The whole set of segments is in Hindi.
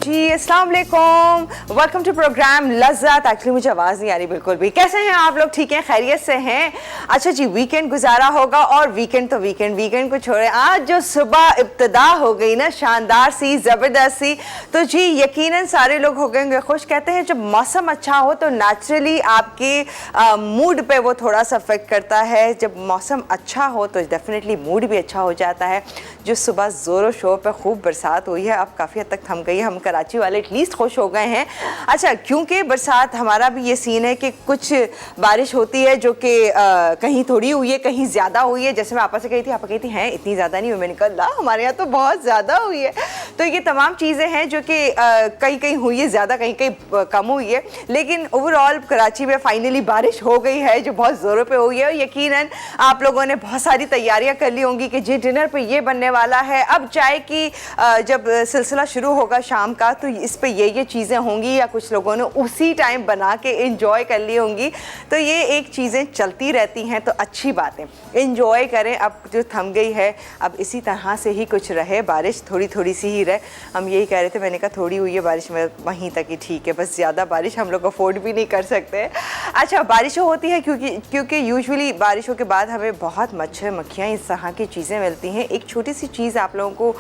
जी अस्सलाम वालेकुम, वेलकम टू प्रोग्राम लज़्ज़त। एक्चुअली मुझे आवाज़ नहीं आ रही बिल्कुल भी। कैसे हैं आप लोग? ठीक हैं, खैरियत से हैं? अच्छा जी, वीकेंड गुजारा होगा और वीकेंड तो वीकेंड को छोड़े आज जो सुबह इब्तिदा हो गई ना, शानदार सी, ज़बरदस्त सी, तो जी यकीनन सारे लोग हो गए खुश। कहते हैं जब मौसम अच्छा हो तो नेचुरली आपके मूड पे वो थोड़ा सा अफेक्ट करता है। जब मौसम अच्छा हो तो डेफिनेटली मूड भी अच्छा हो जाता है। जो सुबह ज़ोरों शोर पे खूब बरसात हुई है, अब काफ़ी हद तक थम गई है। हम कराची वाले एटलीस्ट खुश हो गए हैं। अच्छा, क्योंकि बरसात हमारा भी ये सीन है कि कुछ बारिश होती है जो कि कहीं थोड़ी हुई है, कहीं ज़्यादा हुई है। जैसे मैं आपा से कही थी, आपा कहती हैं इतनी ज़्यादा नहीं हुई। मैंने कहा हमारे यहाँ तो बहुत ज़्यादा हुई है। तो ये तमाम चीज़ें हैं जो कि कहीं कहीं हुई है ज़्यादा, कहीं कहीं कम हुई है, लेकिन ओवरऑल कराची में फाइनली बारिश हो गई है जो बहुत ज़ोरों पे हुई है। और यकीनन आप लोगों ने बहुत सारी तैयारियां कर ली होंगी कि जी डिनर पे ये बनने वाला है। अब चाय की जब सिलसिला शुरू होगा शाम का तो इस पे ये चीज़ें होंगी या कुछ लोगों ने उसी टाइम बना के इंजॉय कर ली होंगी। तो ये एक चीज़ें चलती रहती हैं, तो अच्छी बात है, इंजॉय करें। अब जो थम गई है अब इसी तरह से ही कुछ रहे, बारिश थोड़ी थोड़ी सी ही रहे। हम यही कह रहे थे, मैंने कहा थोड़ी हुई है बारिश में वहीं तक ही ठीक है, बस ज़्यादा बारिश हम लोग अफोर्ड भी नहीं कर सकते। अच्छा, बारिशें होती है क्योंकि यूजुअली बारिशों के बाद हमें बहुत मच्छर मक्खियाँ इस तरह की चीज़ें मिलती हैं। एक छोटी सी चीज़ आप लोगों को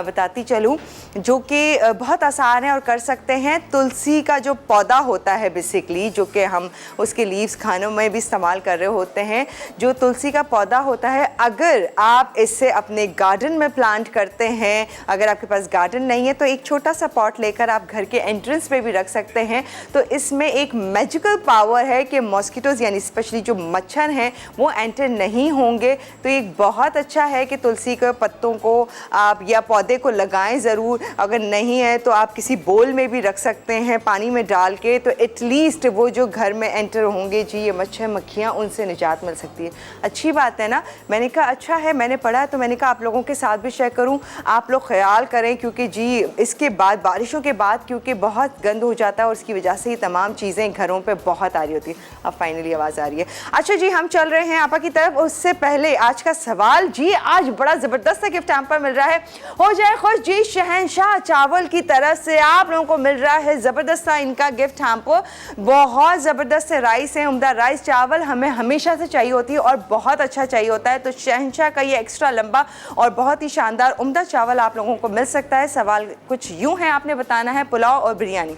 बताती चलूँ जो कि बहुत आसान है और कर सकते हैं। तुलसी का जो पौधा होता है बेसिकली, जो कि हम उसके लीव्स खानों में भी इस्तेमाल कर रहे होते हैं, जो तुलसी का पौधा होता है, अगर आप इससे अपने गार्डन में प्लांट करते हैं, अगर आपके पास गार्डन नहीं है तो एक छोटा सा पॉट लेकर आप घर के एंट्रेंस पे भी रख सकते हैं। तो इसमें एक मैजिकल पावर है कि मॉस्किटोज़ यानी स्पेशली जो मच्छर हैं वो एंटर नहीं होंगे। तो एक बहुत अच्छा है कि तुलसी के पत्तों को आप या पौधे को लगाएं ज़रूर। अगर नहीं है तो आप किसी बोल में भी रख सकते हैं पानी में डाल के, तो एटलीस्ट वो जो घर में एंटर होंगे जी ये मच्छर मक्खियाँ, उनसे निजात मिल सकती है। अच्छी बात है ना। मैंने कहा अच्छा है, मैंने पढ़ा है तो मैंने कहा आप लोगों के साथ भी शेयर करूँ। आप लोग ख्याल करें क्योंकि जी इसके बाद बारिशों के बाद क्योंकि बहुत गंद हो जाता है और उसकी वजह से ये तमाम चीज़ें घरों पे बहुत आ रही होती है। अब फाइनली आवाज़ आ रही है। अच्छा जी, हम चल रहे हैं आपा की तरफ। उससे पहले आज का सवाल जी, आज बड़ा ज़बरदस्त गिफ्ट हम पर मिल रहा है। हो जाए खुश जी, शहंशाह चावल की तरफ से आप लोगों को मिल रहा है ज़बरदस्त इनका गिफ्ट। हमको बहुत ज़बरदस्त राइस है, उम्दा राइस चावल हमें हमेशा से चाहिए होती है और बहुत अच्छा चाहिए होता है। तो शहंशाह का ये एक्स्ट्रा लंबा और बहुत ही शानदार उम्दा चावल आप लोगों को मिल सकता है। सवाल कुछ यूँ है, आपने बताना है पुलाव और बिरयानी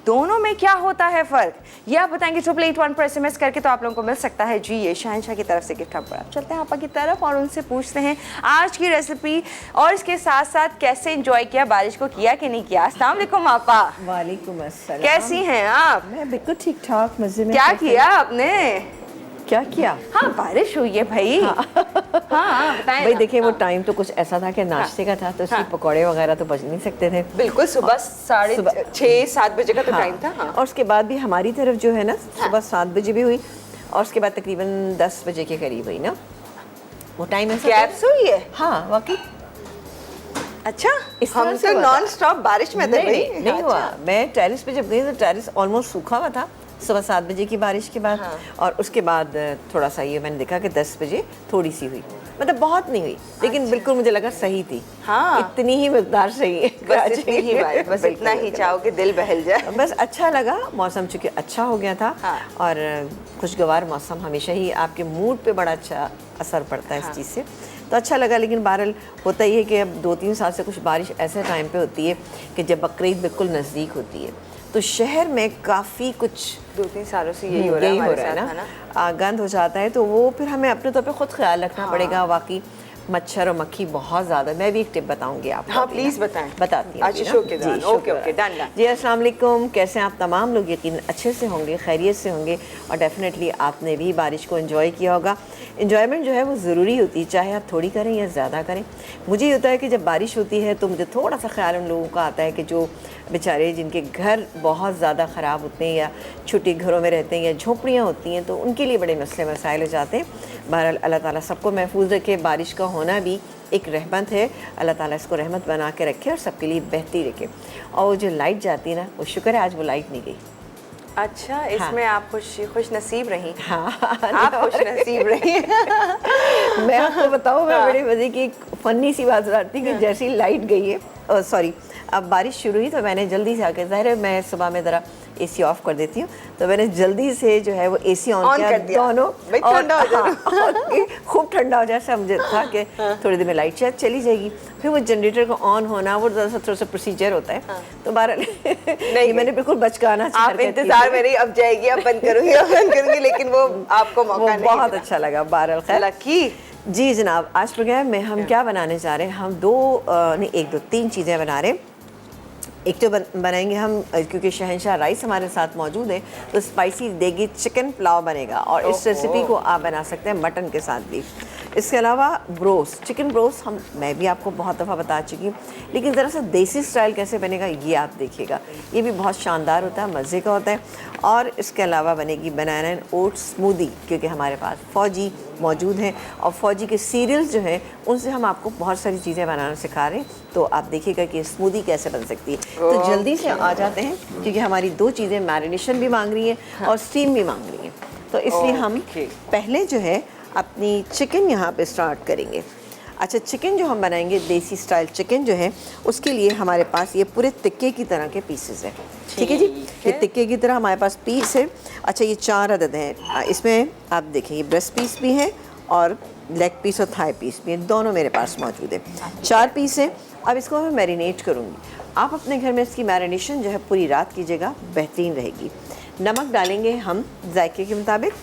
दोनों में क्या होता है फ़र्क, ये आप बताएंगे 8881 पर SMS करके, तो आप लोगों को मिल सकता है जी ये शहंशाह की तरफ से गिफ्ट। हम पर चलते हैं आपा की तरफ और उनसे पूछते हैं आज की रेसिपी और इसके साथ साथ कैसे एंजॉय किया, बारिश को किया कि नहीं किया। अस्सलाम वालेकुम आपा। वालेकुम अस्सलाम। कैसी हैं आप? मैं बिल्कुल ठीक ठाक, मजे में। क्या किया आपने? क्या किया? हाँ बारिश हुई है भाई। हाँ बताएं भाई देखिए, वो टाइम तो कुछ ऐसा था कि नाश्ते का था, तो उसके पकौड़े वगैरह तो बच नहीं सकते थे। बिल्कुल, सुबह 6:30-7 बजे का तो टाइम था। और उसके बाद भी हमारी तरफ जो है ना सुबह 7 बजे भी हुई और उसके बाद तकरीबन 10 बजे के करीब हुई ना। वो टाइम ऐसा गैप्स हुई है। हाँ वाकई। अच्छा, हम तो नॉन स्टॉप बारिश में थे भाई। नहीं हुआ। मैं टेरेस पे जब गई तो टेरेस ऑलमोस्ट सूखा हुआ था सुबह 7 बजे की बारिश के बाद। और उसके बाद थोड़ा सा ये मैंने देखा कि 10 बजे थोड़ी सी हुई, मतलब बहुत नहीं हुई, लेकिन बिल्कुल मुझे लगा सही थी। हाँ, इतनी ही मिकदार सही है, बस इतनी ही बात, बस इतना ही चाहो कि दिल बहल जाए। बस अच्छा लगा, मौसम चूँकि अच्छा हो गया था। हाँ। और खुशगवार मौसम हमेशा ही आपके मूड पे बड़ा अच्छा असर पड़ता है इस चीज़ से, तो अच्छा लगा। लेकिन बहरहाल होता ही है कि अब 2-3 साल से कुछ बारिश ऐसे टाइम पे होती है कि जब बकरीद बिल्कुल नज़दीक होती है तो शहर में काफ़ी कुछ 2-3 सालों से यही हो रहा है ना, गंद हो जाता है। तो वो फिर हमें अपने तौर पे खुद ख्याल रखना पड़ेगा। वाकई मच्छर और मक्खी बहुत ज़्यादा। मैं भी एक टिप बताऊंगी आपको। हाँ प्लीज़ बताएं। बताती हूँ। अच्छा शो के दौरान। Okay done. जी अस्सलाम वालेकुम, कैसे हैं आप तमाम लोग? यकीन अच्छे से होंगे, खैरियत से होंगे और डेफिनेटली आपने भी बारिश को एंजॉय किया होगा। इन्जॉयमेंट जो है वो ज़रूरी होती है, चाहे आप थोड़ी करें या ज़्यादा करें। मुझे ये होता है कि जब बारिश होती है तो मुझे थोड़ा सा ख्याल उन लोगों का आता है कि जो बेचारे जिनके घर बहुत ज़्यादा ख़राब होते हैं या छोटे घरों में रहते हैं या झोपड़ियाँ होती हैं, तो उनके लिए बड़े मसले मसाइल हो जाते हैं। बहरहाल अल्लाह ताला सबको महफूज रखे। बारिश का होना भी एक रहमत है, अल्लाह ताला इसको रहमत बना के रखे और सबके लिए बेहतरी रखे। और वो जो लाइट जाती है ना, वो शुक्र है आज वो लाइट नहीं गई। अच्छा, इसमें आप खुश नसीब रही। हाँ आप खुश नसीब रही। मैं आपको बताऊँ, मैं बड़ी मज़े की एक फ़नी सी बात बताती हूँ कि जैसी लाइट गई है, सॉरी अब बारिश शुरू हुई तो मैंने जल्दी से आके, ज़ाहिर है मैं सुबह में ज़रा एसी ऑफ कर देती हूँ, तो मैंने जल्दी से जो है वो एसी ऑन किया दोनों, और ठंडा हो जाए और खूब ठंडा हो जाए। ऐसा मुझे था कि थोड़ी देर में लाइट शायद चली जाएगी, फिर वो जनरेटर को ऑन होना वो थोड़ा सा प्रोसीजर होता है। तो बहरहाल नहीं, मैंने बिल्कुल बचकाना, आप इंतजार में रही, अब जाएगी, अब बंद करूंगी, लेकिन वो आपको मौका नहीं बहुत अच्छा लगा। बहरहाल लकी जी जनाब, आज प्रोग्राम में हम क्या बनाने जा रहे हैं, हम एक दो तीन चीज़ें बना रहे हैं। एक तो बनाएंगे हम, क्योंकि शहंशाह राइस हमारे साथ मौजूद है, तो स्पाइसी देगी चिकन पुलाव बनेगा, और इस रेसिपी को आप बना सकते हैं मटन के साथ भी। इसके अलावा ब्रोस्ट, चिकन ब्रोस्ट मैं भी आपको बहुत दफ़ा बता चुकी हूँ, लेकिन ज़रा सा देसी स्टाइल कैसे बनेगा ये आप देखिएगा, ये भी बहुत शानदार होता है, मज़े का होता है। और इसके अलावा बनेगी बनाना एंड ओट्स स्मूदी, क्योंकि हमारे पास फ़ौजी मौजूद हैं और फ़ौजी के सीरियल्स जो हैं उनसे हम आपको बहुत सारी चीज़ें बनाना सिखा रहे हैं, तो आप देखिएगा कि स्मूदी कैसे बन सकती है। तो जल्दी से आ जाते हैं, क्योंकि हमारी दो चीज़ें मैरिनेशन भी मांग रही हैं और स्टीम भी मांग रही हैं, तो इसलिए हम पहले जो है अपनी चिकन यहाँ पे स्टार्ट करेंगे। अच्छा, चिकन जो हम बनाएंगे देसी स्टाइल चिकन जो है, उसके लिए हमारे पास ये पूरे तिक्के की तरह के पीसेस हैं, ठीक है जी, ये तिक्के की तरह हमारे पास पीस है। अच्छा, ये 4 अदद हैं, इसमें आप देखें ये ब्रेस्ट पीस भी है और लेग पीस और थाई पीस भी है, दोनों मेरे पास मौजूद है, 4 पीस हैं। अब इसको मैं मैरिनेट करूँगी। आप अपने घर में इसकी मैरिनेशन जो है पूरी रात कीजिएगा, बेहतरीन रहेगी। नमक डालेंगे हम जायके के मुताबिक,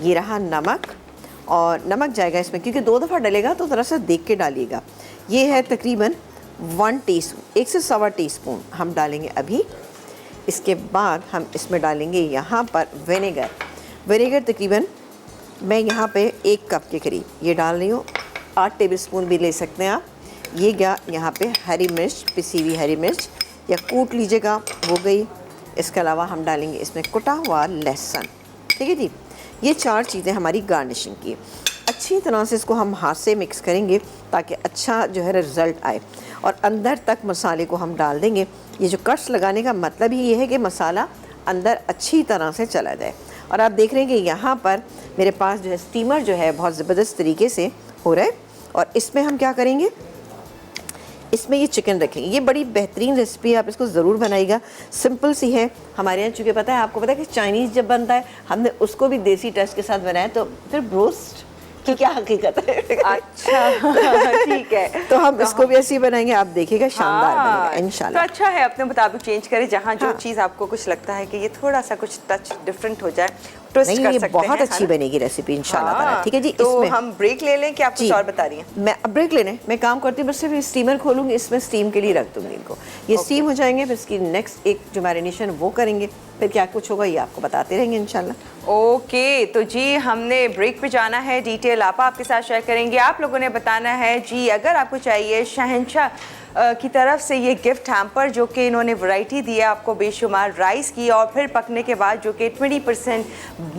ये रहा नमक, और नमक जाएगा इसमें, क्योंकि 2 दफ़ा डलेगा तो ज़रा सा देख के डालिएगा। ये है तकरीबन 1 टीस्पून, 1 से सवा टीस्पून हम डालेंगे अभी। इसके बाद हम इसमें डालेंगे यहाँ पर विनेगर तकरीबन मैं यहाँ पे 1 कप के करीब ये डाल रही हूँ, 8 टेबलस्पून भी ले सकते हैं आप। ये गया यहाँ पे हरी मिर्च, पिसी हुई हरी मिर्च या कूट लीजिएगा, वो गई। इसके अलावा हम डालेंगे इसमें कुटा हुआ लहसुन, ठीक है जी। ये 4 चीज़ें हमारी गार्निशिंग की। अच्छी तरह से इसको हम हाथ से मिक्स करेंगे ताकि अच्छा जो है रिज़ल्ट आए, और अंदर तक मसाले को हम डाल देंगे। ये जो कट्स लगाने का मतलब ही ये है कि मसाला अंदर अच्छी तरह से चला जाए। और आप देख रहे हैं कि यहाँ पर मेरे पास जो है स्टीमर जो है बहुत ज़बरदस्त तरीके से हो रहा है, और इसमें हम क्या करेंगे, इसमें ये चिकन रखेंगे। ये बड़ी बेहतरीन रेसिपी है, आप इसको ज़रूर बनाइएगा, सिंपल सी है। हमारे यहाँ चूँकि पता है, आपको पता है कि चाइनीज़ जब बनता है हमने उसको भी देसी टच के साथ बनाया, तो फिर ब्रोस्ट की क्या हकीकत है। अच्छा ठीक है, तो हम इसको भी ऐसे ही बनाएंगे, आप देखिएगा शानदार बनेगा इंशाल्लाह। तो अच्छा है, अपने मुताबिक चेंज करें, जहाँ जो चीज़ आपको कुछ लगता है कि ये थोड़ा सा कुछ टच डिफरेंट हो जाए, ट्विस्ट कर सकते हैं। बहुत अच्छी बनेगी रेसिपी इंशाल्लाह, ठीक है जी। तो हम ब्रेक ले लें कि आप कुछ और बता रही हैं? मैं अब ब्रेक लेने मैं काम करती हूँ, बस सिर्फ स्टीमर खोलूँगी, इसमें स्टीम के लिए रख दूँगी इनको, ये स्टीम हो जाएंगे, फिर इसकी नेक्स्ट एक जो मैरिनेशन वो करेंगे, फिर क्या कुछ होगा ये आपको बताते रहेंगे इंशाल्लाह। ओके, तो जी हमने ब्रेक पे जाना है, डिटेल आपके साथ शेयर करेंगे। आप लोगों ने बताना है जी, अगर आपको चाहिए शहंशाह की तरफ से ये गिफ्ट हैम्पर, जो कि इन्होंने वैरायटी दी है आपको बेशुमार राइस की, और फिर पकने के बाद जो कि 20%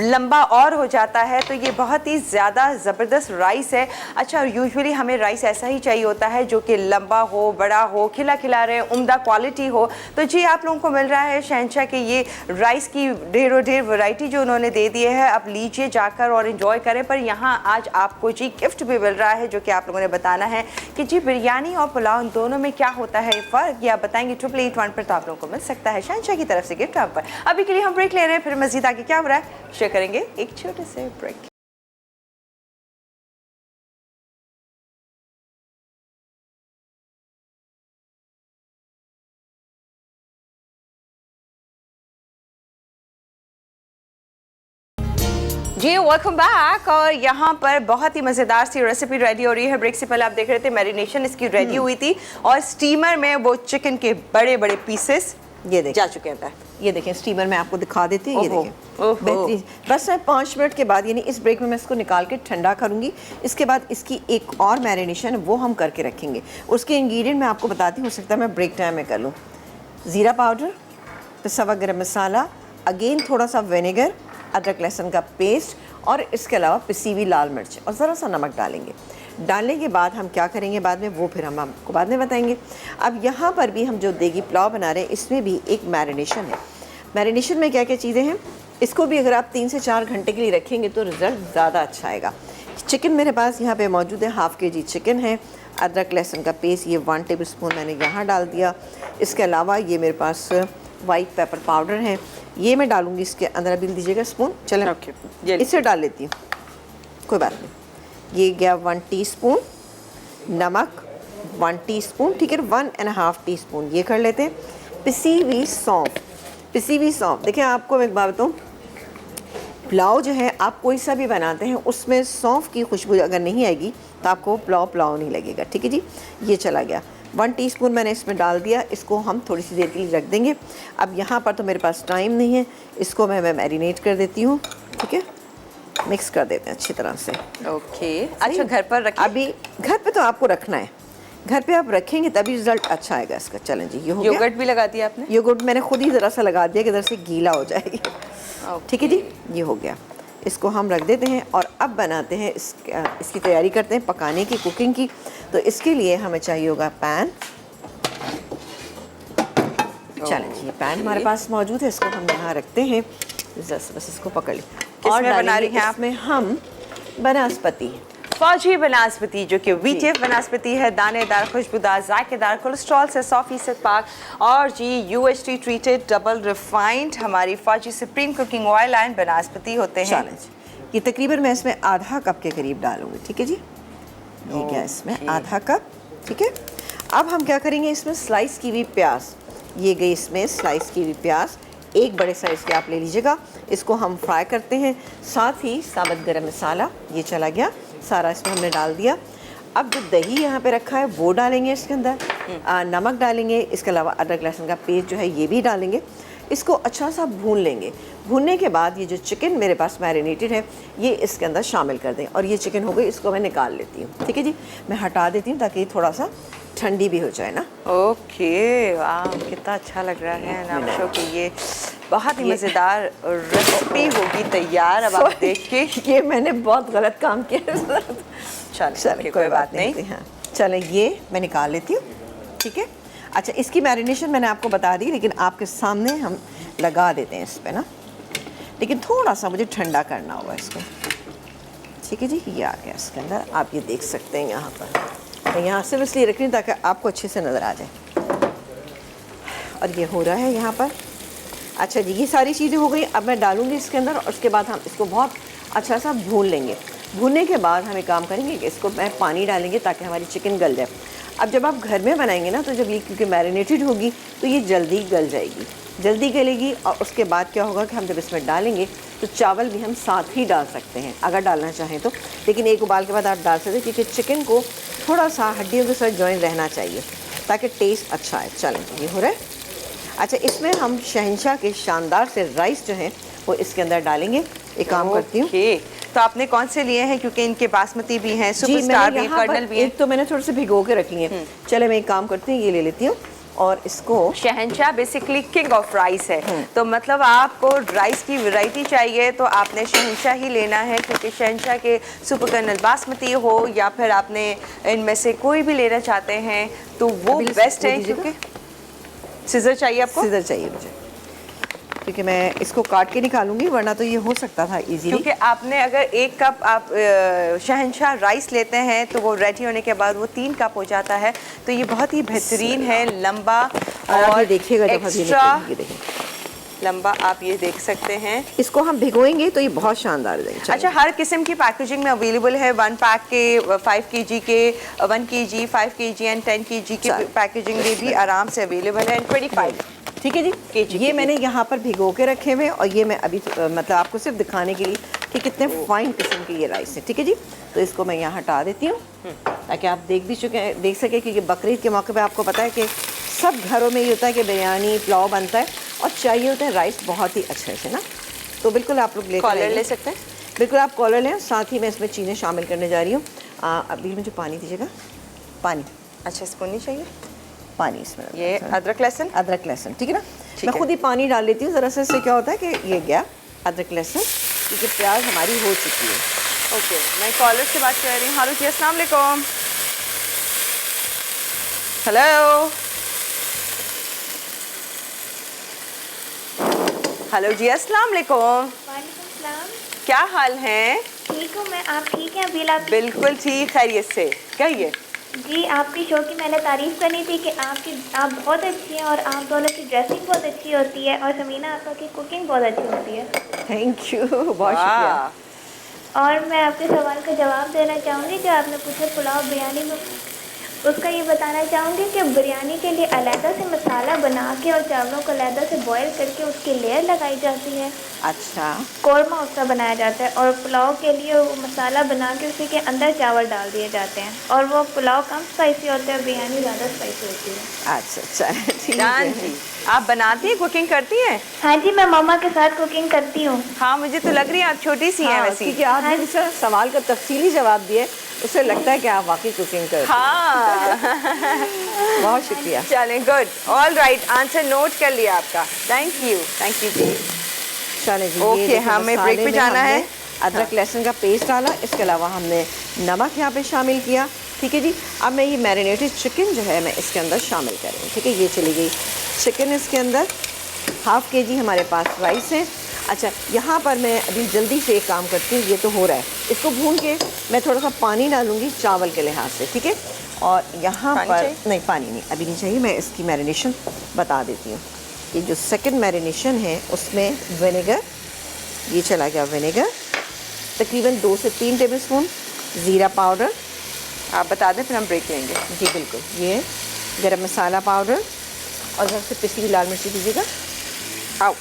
लंबा और हो जाता है, तो ये बहुत ही ज़्यादा ज़बरदस्त राइस है। अच्छा, यूजुअली हमें राइस ऐसा ही चाहिए होता है जो कि लंबा हो, बड़ा हो, खिला खिला रहे, उम्दा क्वालिटी हो। तो जी आप लोगों को मिल रहा है शहंशाह के ये राइस की ढेरों ढेर वैरायटी जो उन्होंने दे दी है। अब लीजिए जाकर और इन्जॉय करें। पर यहाँ आज आपको जी गिफ्ट भी मिल रहा है, जो कि आप लोगों ने बताना है कि जी बिरयानी और पुलाव इन दोनों में क्या होता है फर्क, या बताएंगे 8881 पर, तो आप लोगों को मिल सकता है शहंशाह की तरफ से गिफ्ट पर। अभी के लिए हम ब्रेक ले रहे हैं, फिर मजीद आगे क्या हो रहा है शेयर करेंगे एक छोटे से ब्रेक। जी वेलकम बैक, और यहाँ पर बहुत ही मज़ेदार सी रेसिपी रेडी हो रही है। ब्रेक से पहले आप देख रहे थे मैरिनेशन इसकी रेडी हुई थी, और स्टीमर में वो चिकन के बड़े बड़े पीसेस ये देखें जा चुके हैं। ये देखें स्टीमर में आपको दिखा देती है, ये देखें बेहतरीन। बस मैं 5 मिनट के बाद, यानी इस ब्रेक में मैं इसको निकाल के ठंडा करूँगी। इसके बाद इसकी एक और मैरिनेशन वो हम करके रखेंगे। उसके इंग्रेडिएंट मैं आपको बताती हूँ, हो सकता है मैं ब्रेक टाइम में कर लूँ। ज़ीरा पाउडर, पिसा हुआ गरम मसाला, अगेन थोड़ा सा विनेगर, अदरक लहसुन का पेस्ट, और इसके अलावा पिसी हुई लाल मिर्च और ज़रा सा नमक डालेंगे। डालने के बाद हम क्या करेंगे बाद में, वो फिर हम आपको बाद में बताएंगे। अब यहाँ पर भी हम जो देगी पुलाव बना रहे हैं, इसमें भी एक मैरिनेशन है। मैरिनेशन में क्या क्या चीज़ें हैं, इसको भी अगर आप 3 से 4 घंटे के लिए रखेंगे तो रिज़ल्ट ज़्यादा अच्छा आएगा। चिकन मेरे पास यहाँ पे मौजूद है, हाफ़ के जी चिकन है। अदरक लहसुन का पेस्ट ये 1 टेबलस्पून मैंने यहाँ डाल दिया। इसके अलावा ये मेरे पास वाइट पेपर पाउडर है, ये मैं डालूँगी इसके अंदर। अभी दीजिएगा स्पून, चलें ओके इससे डाल लेती हूँ, कोई बात नहीं। ये गया 1 टीस्पून। नमक 1 टीस्पून, ठीक है, 1.5 टीस्पून ये कर लेते हैं। पिसी हुई सौंफ, पिसी हुई सौंफ। देखिए आपको मैं एक बात बताऊँ, पुलाव जो है आप कोई सा भी बनाते हैं उसमें सौंफ की खुशबू अगर नहीं आएगी तो आपको पुलाव नहीं लगेगा, ठीक है जी। ये चला गया 1 टीस्पून मैंने इसमें डाल दिया। इसको हम थोड़ी सी देर के लिए रख देंगे। अब यहाँ पर तो मेरे पास टाइम नहीं है, इसको मैं मैरिनेट कर देती हूँ, ठीक है। मिक्स कर देते हैं अच्छी तरह से। ओके अच्छा, घर पर रखिए। अभी घर पे तो आपको रखना है, घर पे आप रखेंगे तभी रिजल्ट अच्छा आएगा इसका। चलें जी, ये हो गया। योगर्ट भी लगा दिया आपने? योगर्ट मैंने खुद ही ज़रा सा लगा दिया कि इधर से गीला हो जाएगी, ठीक है जी। ये हो गया, इसको हम रख देते हैं और अब बनाते हैं इसकी तैयारी करते हैं पकाने की, कुकिंग की। तो इसके लिए हमें चाहिए होगा पैन। चलें जी, ये पैन हमारे पास मौजूद है, इसको हम यहाँ रखते हैं। बस इसको पकड़ ली और बना रही हैं आप? इसमें हम बनास्पति, फौजी बनास्पति, जो कि वीटीएफ बनास्पति है, दानेदार, खुशबूदार, जायकेदार, कोलेस्ट्रॉल से 100% पाक और जी यूएचटी ट्रीटेड डबल रिफाइंड हमारी फौजी सुप्रीम कुकिंग ऑयल एंड बनास्पति होते हैं। चलें जी, ये तकरीबन मैं इसमें आधा कप के करीब डालूंगी, ठीक है जी। ये क्या इसमें आधा कप, ठीक है। अब हम क्या करेंगे, इसमें स्लाइस की हुई प्याज, ये गई इसमें स्लाइस की हुई प्याज, एक बड़े साइज़ के आप ले लीजिएगा। इसको हम फ्राई करते हैं। साथ ही साबुत गरम मसाला ये चला गया, सारा इसमें हमने डाल दिया। अब जो दही यहाँ पे रखा है वो डालेंगे इसके अंदर, नमक डालेंगे, इसके अलावा अदरक लहसुन का पेस्ट जो है ये भी डालेंगे। इसको अच्छा सा भून लेंगे। भूनने के बाद ये जो चिकन मेरे पास मैरिनेटेड है ये इसके अंदर शामिल कर दें। और ये चिकन हो गई, इसको मैं निकाल लेती हूँ, ठीक है जी। मैं हटा देती हूँ ताकि थोड़ा सा ठंडी भी हो जाए ना। ओके, वाह कितना अच्छा लग रहा है नाम शो कि ये बहुत ही मज़ेदार रेसिपी होगी तैयार। अब आप देख के ये मैंने बहुत गलत काम किया। चलिए कोई बात नहीं। हाँ चलें, ये मैं निकाल लेती हूँ, ठीक है। अच्छा, इसकी मैरिनेशन मैंने आपको बता दी, लेकिन आपके सामने हम लगा देते हैं इस पर ना, लेकिन थोड़ा सा मुझे ठंडा करना होगा इसको, ठीक है जी। ये आ गया इसके अंदर, आप ये देख सकते हैं यहाँ पर। मैं यहाँ सिर्फ इसलिए रख रही हूँ ताकि आपको अच्छे से नज़र आ जाए। और ये हो रहा है यहाँ पर। अच्छा जी, ये सारी चीज़ें हो गई। अब मैं डालूँगी इसके अंदर और उसके बाद हम इसको बहुत अच्छा सा भून लेंगे। भूनने के बाद हम एक काम करेंगे कि इसको मैं पानी डालेंगे ताकि हमारी चिकन गल जाए। अब जब आप घर में बनाएंगे ना, तो जब ये क्योंकि मैरिनेटेड होगी तो ये जल्दी गल जाएगी, जल्दी गलेगी। और उसके बाद क्या होगा कि हम जब इसमें डालेंगे तो चावल भी हम साथ ही डाल सकते हैं अगर डालना चाहें तो, लेकिन एक उबाल के बाद आप डाल सकते हैं क्योंकि चिकन को थोड़ा सा हड्डियों के साथ जॉइन रहना चाहिए ताकि टेस्ट अच्छा है। चलें, ये हो रहा है। अच्छा, इसमें हम शहंशाह के शानदार से राइस जो हैं वो इसके अंदर डालेंगे। एक काम करती हूँ, तो आपने कौन से लिए हैं, क्योंकि इनके बासमती भी हैं, सुपरस्टार भी, कर्नल भी हैं। एक तो मैंने थोड़े से भिगो के रख लिए हैं। चले, मैं एक काम करती हूँ, ये ले लेती हूँ और इसको। शहंशाह बेसिकली किंग ऑफ राइस है, तो मतलब आपको राइस की वैरायटी चाहिए तो आपने शहंशाह ही लेना है, क्योंकि शहंशाह के सुपर कर्नल बासमती हो या फिर आपने इनमें से कोई भी लेना चाहते हैं तो वो बेस्ट है। क्योंकि सीजर चाहिए आपको? सीजर चाहिए मुझे, क्योंकि मैं इसको काट के निकालूंगी, वरना तो ये हो सकता था इजीली। क्योंकि आपने अगर 1 कप आप शहंशाह राइस लेते हैं तो वो रेडी होने के बाद वो 3 कप हो जाता है। तो ये बहुत ही बेहतरीन है, लंबा और देखिएगा एक्स्ट्रा लंबा, आप ये देख सकते हैं। इसको हम भिगोएंगे तो ये बहुत शानदार है। अच्छा, हर किस्म की पैकेजिंग में अवेलेबल है। 1 पैक के 5 kg के, 1 kg, 5 kg एंड 10 kg के पैकेजिंग में भी आराम से अवेलेबल है। 25, ठीक है जी। ये मैंने यहाँ पर भिगो के रखे हुए और ये मैं अभी मतलब आपको सिर्फ दिखाने के लिए कि कितने फाइन किस्म के ये राइस है, ठीक है जी। तो इसको मैं यहाँ हटा देती हूँ ताकि आप देख सके, क्योंकि बकरीद के मौके पे आपको पता है कि सब घरों में ये होता है कि बिरयानी पुलाव बनता है और चाहिए होता है राइस बहुत ही अच्छे से ना। तो बिल्कुल आप लोग कॉलर ले सकते हैं, बिल्कुल आप कॉलर लें। साथ ही मैं इसमें चीज़ें शामिल करने जा रही हूँ। अभी मुझे पानी दीजिएगा, पानी। अच्छा, स्पून नहीं चाहिए? पानी इसमें, ये अदरक लहसुन, अदरक लहसुन, ठीक है ना। मैं खुद ही पानी डाल लेती हूँ ज़रा सा। इससे क्या होता है कि ये गया अदरक लहसुन, क्योंकि प्याज हमारी हो चुकी है। ओके, मैं कॉलर से बात कर रही हूँ। हेलो जी, अस्सलाम वालेकुम। हेलो हेलो जी, अस्सलाम वालेकुम। वालेकुम सलाम। क्या हाल है? ठीक हूँ मैं, आप ठीक हैं अबील? आप बिल्कुल ठीक, खैरियत से कहिए। जी, आपकी शो की मैंने तारीफ़ करनी थी कि आप बहुत अच्छी हैं और आप दोनों की ड्रेसिंग बहुत अच्छी होती है और समीना आपा की कुकिंग बहुत अच्छी होती है। थैंक यू, बहुत शुक्रिया। वाह, और मैं आपके सवाल का जवाब देना चाहूँगी जो आपने पूछा पुलाव बिरयानी में, उसका ये बताना चाहूँगी कि बिरयानी के लिए अलहदा से मसाला बना के और चावलों को अलहदा से बॉईल करके उसकी लेयर लगाई जाती है। अच्छा, कौरमा उसका बनाया जाता है और पुलाव के लिए वो मसाला बना के उसी के अंदर चावल डाल दिए जाते हैं और वो पुलाव कम स्पाइसी होता है, बिरयानी ज़्यादा स्पाइसी होती है। अच्छा अच्छा, ठीक जान है। जी, आप बनाती हैं, कुकिंग करती हैं? हाँ जी, मैं मम्मा के साथ कुकिंग करती हूँ। हाँ, मुझे तो लग रही है आप छोटी सी हैं हाँ, वैसे। क्योंकि आपने जिस सवाल का तफसीली जवाब दिए उससे लगता है कि आप वाकई कुकिंग करते हैं। हाँ बहुत शुक्रिया। चलें, good, all right, answer note कर लिया आपका। थैंक यू जी। चलें जी, ओके, ये देखिए हमें मसाले ब्रेक पे में जाना हमने है। अदरक लहसुन का पेस्ट डाला, इसके अलावा हमने नमक यहाँ पे शामिल किया। ठीक है जी, अब मैं ये मैरिनेटेड चिकन जो है मैं इसके अंदर शामिल करूँगी। ठीक है, ये चली गई चिकन इसके अंदर। हाफ़ के जी हमारे पास राइस है। अच्छा, यहाँ पर मैं अभी जल्दी से एक काम करती हूँ, ये तो हो रहा है, इसको भून के मैं थोड़ा सा पानी डालूँगी चावल के लिहाज से। ठीक है, और यहाँ पानी पर चाहिए? नहीं, पानी नहीं, अभी नहीं चाहिए। मैं इसकी मैरिनेशन बता देती हूँ। ये जो सेकंड मैरिनेशन है उसमें विनेगर, ये चला गया विनेगर, तकरीबन 2 से 3 टेबलस्पून ज़ीरा पाउडर। आप बता दें, फिर हम ब्रेक लेंगे। जी बिल्कुल, ये गरम मसाला पाउडर और घर से पिसी हुई लाल मिर्ची दीजिएगा। आओ,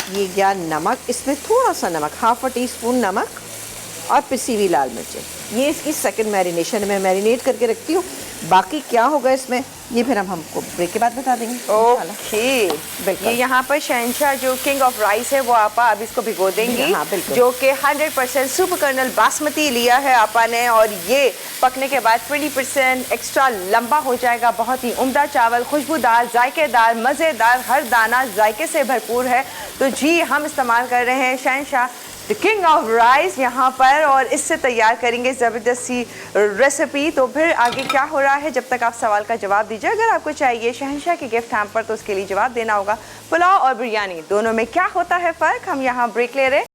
ये गया नमक, इसमें थोड़ा सा नमक, हाफ़ टी स्पून नमक और पिसी हुई लाल मिर्चें। ये इसकी सेकंड मैरिनेशन में मैरिनेट करके रखती हूँ। बाकी क्या होगा इसमें ये फिर हम हमको ब्रेक के बाद बता देंगे। ओके, बिल्कुल। ये यहाँ पर शहंशाह जो किंग ऑफ राइस है वो आपा अब इसको भिगो देंगी। हाँ, बिल्कुल। जो कि 100% सुपर कर्नल बासमती लिया है आपा ने, और ये पकने के बाद 20% एक्स्ट्रा लंबा हो जाएगा। बहुत ही उम्दा चावल, खुशबूदार, जायकेदार, मज़ेदार, हर दाना जायके से भरपूर है। तो जी, हम इस्तेमाल कर रहे हैं शहंशाह द किंग ऑफ राइस यहाँ पर, और इससे तैयार करेंगे ज़बरदस्त सी रेसिपी। तो फिर आगे क्या हो रहा है, जब तक आप सवाल का जवाब दीजिए। अगर आपको चाहिए शहंशाह के गिफ्ट हैम्पर तो उसके लिए जवाब देना होगा। पुलाव और बिरयानी दोनों में क्या होता है फ़र्क, हम यहाँ ब्रेक ले रहे हैं।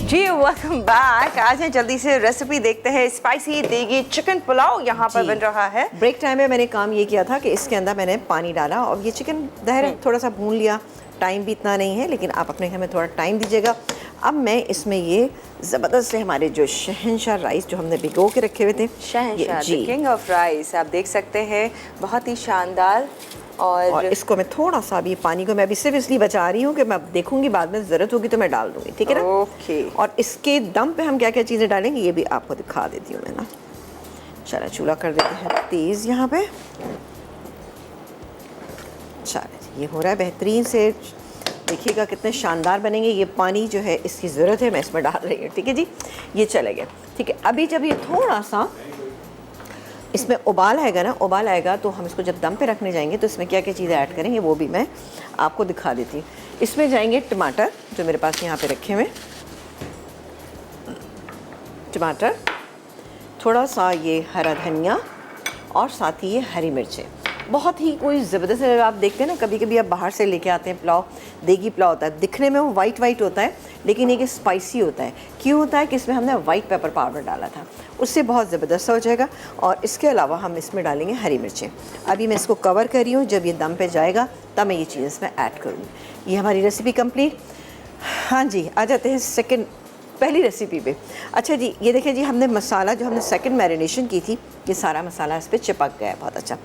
जी, वेलकम बैक। आज हम जल्दी से रेसिपी देखते हैं। स्पाइसी देगी चिकन पुलाव यहाँ पर जी। बन रहा है। ब्रेक टाइम में मैंने काम ये किया था कि इसके अंदर मैंने पानी डाला और ये चिकन दहर थोड़ा सा भून लिया। टाइम भी इतना नहीं है, लेकिन आप अपने घर में थोड़ा टाइम दीजिएगा। अब मैं इसमें ये ज़बरदस्त से हमारे जो शहंशाह राइस जो हमने भिगो के रखे हुए थे, शहंशाह जी, द किंग ऑफ राइस, आप देख सकते हैं, बहुत ही शानदार। और इसको मैं थोड़ा सा अभी पानी को मैं अभी सिर्फ इसलिए बचा रही हूँ कि मैं देखूंगी बाद में ज़रूरत होगी तो मैं डाल दूंगी। ठीक है ना? ओके। और इसके दम पे हम क्या क्या चीज़ें डालेंगे ये भी आपको दिखा देती हूँ मैं ना। चलो, चूल्हा कर देते हैं तेज़ यहाँ पे। चलो, ये हो रहा है बेहतरीन से। देखिएगा कितने शानदार बनेंगे। ये पानी जो है इसकी ज़रूरत है, मैं इसमें डाल रही हूँ। ठीक है जी, ये चले गया। ठीक है, अभी जब ये थोड़ा सा इसमें उबाल आएगा ना, उबाल आएगा तो हम इसको जब दम पे रखने जाएंगे तो इसमें क्या क्या चीज़ें ऐड करेंगे वो भी मैं आपको दिखा देती हूँ। इसमें जाएंगे टमाटर जो मेरे पास यहाँ पे रखे हुए, टमाटर, थोड़ा सा ये हरा धनिया और साथ ही ये हरी मिर्चें। बहुत ही कोई ज़बरदस्त है। आप देखते हैं ना, कभी कभी आप बाहर से लेके आते हैं पुलाव, देगी पुलाव होता है, दिखने में वो वाइट वाइट होता है लेकिन ये स्पाइसी होता है। क्यों होता है कि इसमें हमने वाइट पेपर पाउडर डाला था, उससे बहुत ज़बरदस्त हो जाएगा। और इसके अलावा हम इसमें डालेंगे हरी मिर्चें। अभी मैं इसको कवर कर रही हूँ, जब ये दम पे जाएगा तब मैं ये चीज़ इसमें ऐड करूँगी। ये हमारी रेसिपी कंप्लीट। हाँ जी, आ जाते हैं पहली रेसिपी पे। अच्छा जी, ये देखिए जी, हमने मसाला जो हमने सेकंड मैरिनेशन की थी, ये सारा मसाला इस पर चिपक गया है बहुत अच्छा।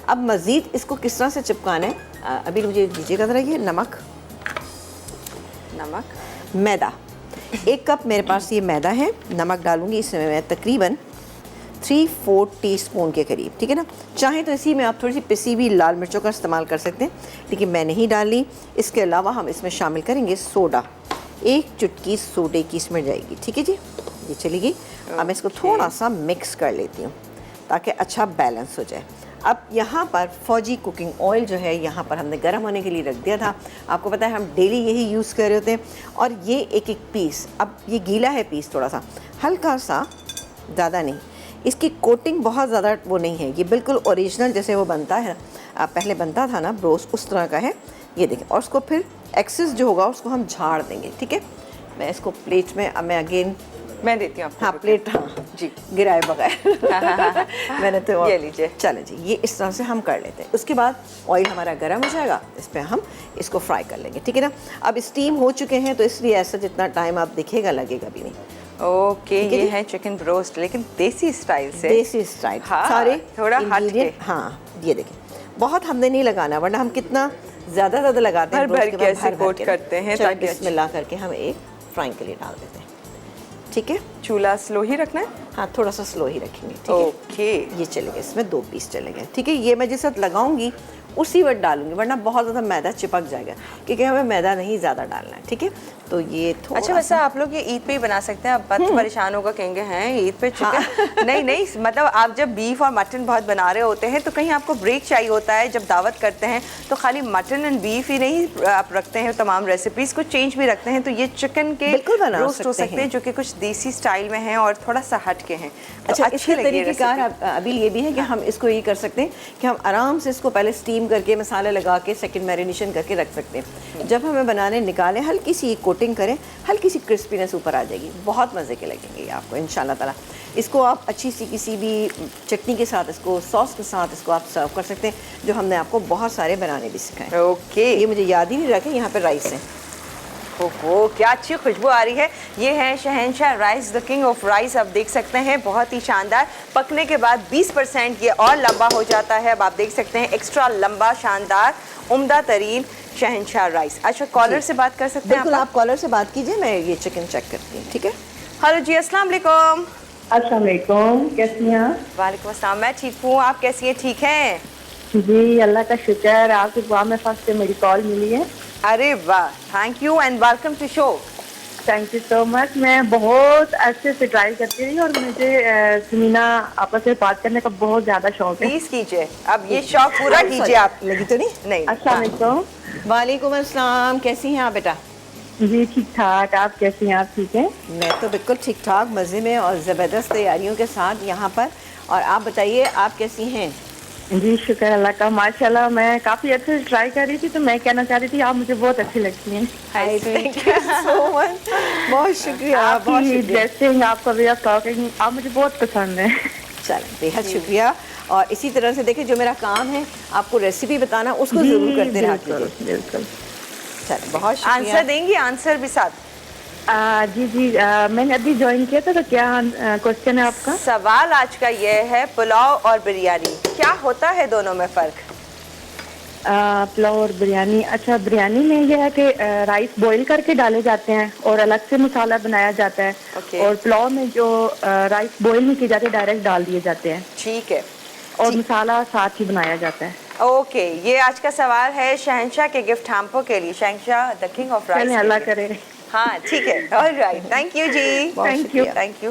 अब मज़ीद इसको किस तरह से चिपकाना है, अभी मुझे दीजिएगा ज़रा। ये नमक, मैदा, 1 कप मेरे पास ये मैदा है। नमक डालूंगी इसमें मैं तकरीबन 3-4 टीस्पून के करीब। ठीक है ना? चाहे तो इसी में आप थोड़ी सी पिसी हुई लाल मिर्चों का इस्तेमाल कर सकते हैं, लेकिन मैं नहीं डाली। इसके अलावा हम इसमें शामिल करेंगे सोडा, 1 चुटकी सोडे की इसमें जाएगी। ठीक है जी, ये चली गई। अब मैं इसको थोड़ा सा मिक्स कर लेती हूँ ताकि अच्छा बैलेंस हो जाए। अब यहाँ पर फौजी कुकिंग ऑयल जो है यहाँ पर हमने गर्म होने के लिए रख दिया था। आपको पता है हम डेली यही यूज़ कर रहे होते हैं। और ये एक एक पीस, अब ये गीला है पीस थोड़ा सा, हल्का सा, ज़्यादा नहीं। इसकी कोटिंग बहुत ज़्यादा वो नहीं है, ये बिल्कुल ओरिजिनल जैसे वो बनता है, पहले बनता था ना ब्रोस्ट, उस तरह का है। ये देखें, और उसको फिर एक्सेस जो होगा उसको हम झाड़ देंगे। ठीक है, मैं इसको प्लेट में, अब मैं अगेन मैं देती हूँ आपको। हाँ प्लेट, हाँ जी, गिराए बगैर मैंने तो ये लीजिए। चले जी, ये इस तरह से हम कर लेते हैं। उसके बाद ऑयल हमारा गर्म हो जाएगा, इस पर हम इसको फ्राई कर लेंगे। ठीक है ना, अब स्टीम हो चुके हैं तो इसलिए ऐसा जितना टाइम आप दिखेगा लगेगा भी नहीं। ओके, ये है चिकन ब्रोस्ट, लेकिन देसी स्टाइल से। देसी स्टाइल, हाँ, सारे थोड़ा हट के। हाँ ये देखें, बहुत हमने नहीं लगाना, वरना हम कितना ज़्यादा लगाते हैं, भर के ऐसे कोट करते हैं ताकि इसमें ला करके हम एक फ्राइंग के लिए डाल देते हैं। ठीक है, चूल्हा स्लो ही रखना है। हाँ थोड़ा सा स्लो ही रखेंगे। ठीक है, ओके, ये चले गए, इसमें 2 पीस चले गए। ठीक है, ये मैं जिस वक्त लगाऊंगी उसी वक्त डालूंगी, वरना बहुत ज़्यादा मैदा चिपक जाएगा, क्योंकि हमें मैदा नहीं ज़्यादा डालना है। ठीक है, तो ये थोड़ा अच्छा, वैसे आप लोग ये ईद पे ही बना सकते हैं। अब बहुत परेशान होगा, कहेंगे हैं ईद पे चिकन। हाँ। नहीं नहीं, मतलब आप जब बीफ और मटन बहुत बना रहे होते हैं तो कहीं आपको ब्रेक चाहिए होता है। जब दावत करते हैं तो खाली मटन एंड बीफ ही नहीं आप रखते हैं, तमाम रेसिपीज को चेंज भी रखते हैं। तो ये चिकन के रोस्ट हो सकते हैं जो कि कुछ देसी स्टाइल में हैं और थोड़ा सा हट के हैं। अच्छा, इसके तरीक़ेकार अभी ये भी है कि हम इसको ये कर सकते हैं कि हम आराम से इसको पहले स्टीम करके मसाला लगा के सेकंड मैरिनेशन करके रख सकते हैं। जब हमें बनाने निकालें, हल्की सी कोटिंग करें, हल्की सी क्रिस्पीनेस ऊपर आ जाएगी, बहुत मज़े के लगेंगे ये आपको इंशाल्लाह ताला। इसको आप अच्छी सी किसी भी चटनी के साथ, इसको सॉस के साथ इसको आप सर्व कर सकते हैं, जो हमने आपको बहुत सारे बनाने भी सिखाए। ओके, ये मुझे याद ही नहीं रहा कि यहाँ पर राइस है। ओहो, क्या अच्छी खुशबू आ रही है। ये है शहंशाह rice, the king of rice. आप देख सकते हैं बहुत ही शानदार। पकने के बाद 20% ये और लंबा हो जाता है। अब आप देख सकते हैं एक्स्ट्रा लंबा, शानदार, उम्दा तरीन शहंशाह राइस। अच्छा, कॉलर से बात कर सकते हैं? बिल्कुल, आप कॉलर से बात कीजिए, मैं ये चिकन चेक करती हूँ। ठीक है, हेलो जी, अस्सलाम वालेकुम। अस्सलाम वालेकुम, कैसी हैं आप? वालेकुम अस्सलाम, मैं ठीक हूँ, आप कैसी हैं? ठीक हैं जी, अल्लाह का शुक्र, आपकी दुआ में फर्स्ट से मेरी कॉल मिली है। अरे वाह, thank you and welcome to show. Thank you so much. मैं बहुत अच्छे से ट्राई करती रही और मुझे समीना आपस में बात करने का बहुत ज़्यादा शौक है। प्लीज कीजिए, अब ये शौक पूरा कीजिए आप। लगी तो नहीं? नहीं। अस्सलाम वालेकुम। वालेकुम अस्सलाम, कैसी हैं आप बेटा? जी ठीक ठाक, आप कैसी हैं? आप ठीक हैं? मैं तो बिल्कुल ठीक ठाक, मज़े में और ज़बरदस्त तैयारियों के साथ यहाँ पर। और आप बताइए, आप कैसी हैं? जी शुक्र अल्लाह का, माशाल्लाह। मैं काफ़ी अच्छे से ट्राई कर रही थी, तो मैं कहना चाह रही थी आप मुझे बहुत अच्छी लगती हैं। थैंक यू सो मच, बहुत शुक्रिया, बहुत आपकी शुक्रिया। ड्रेसिंग, आपका वे ऑफ टॉकिंग, आप मुझे बहुत पसंद है। चलें, बेहद शुक्रिया। और इसी तरह से देखिए, जो मेरा काम है आपको रेसिपी बताना, उसको ज़रूर करते रहा कीजिए। बिल्कुल। चलें, बहुत शुक्रिया। आंसर देंगी? आंसर भी साथ। जी, मैंने अभी ज्वाइन किया था, तो क्या क्वेश्चन है आपका? सवाल आज का ये है, पुलाव और बिरयानी, क्या होता है दोनों में फ़र्क? पुलाव और बिरयानी। अच्छा, बिरयानी में यह है कि राइस बॉईल करके डाले जाते हैं और अलग से मसाला बनाया जाता है। Okay. और पुलाव में जो राइस बॉईल नहीं किए जाते, डायरेक्ट डाल दिए जाते हैं ठीक है, और मसाला साथ ही बनाया जाता है। ओके। ये आज का सवाल है शहंशाह के गिफ्ट हैम्पर के लिए, शहंशाह द किंग ऑफ राइस। चलें, अल्लाह करे। हाँ ठीक है, ऑलराइट, थैंक यू जी। Thank you. Thank you.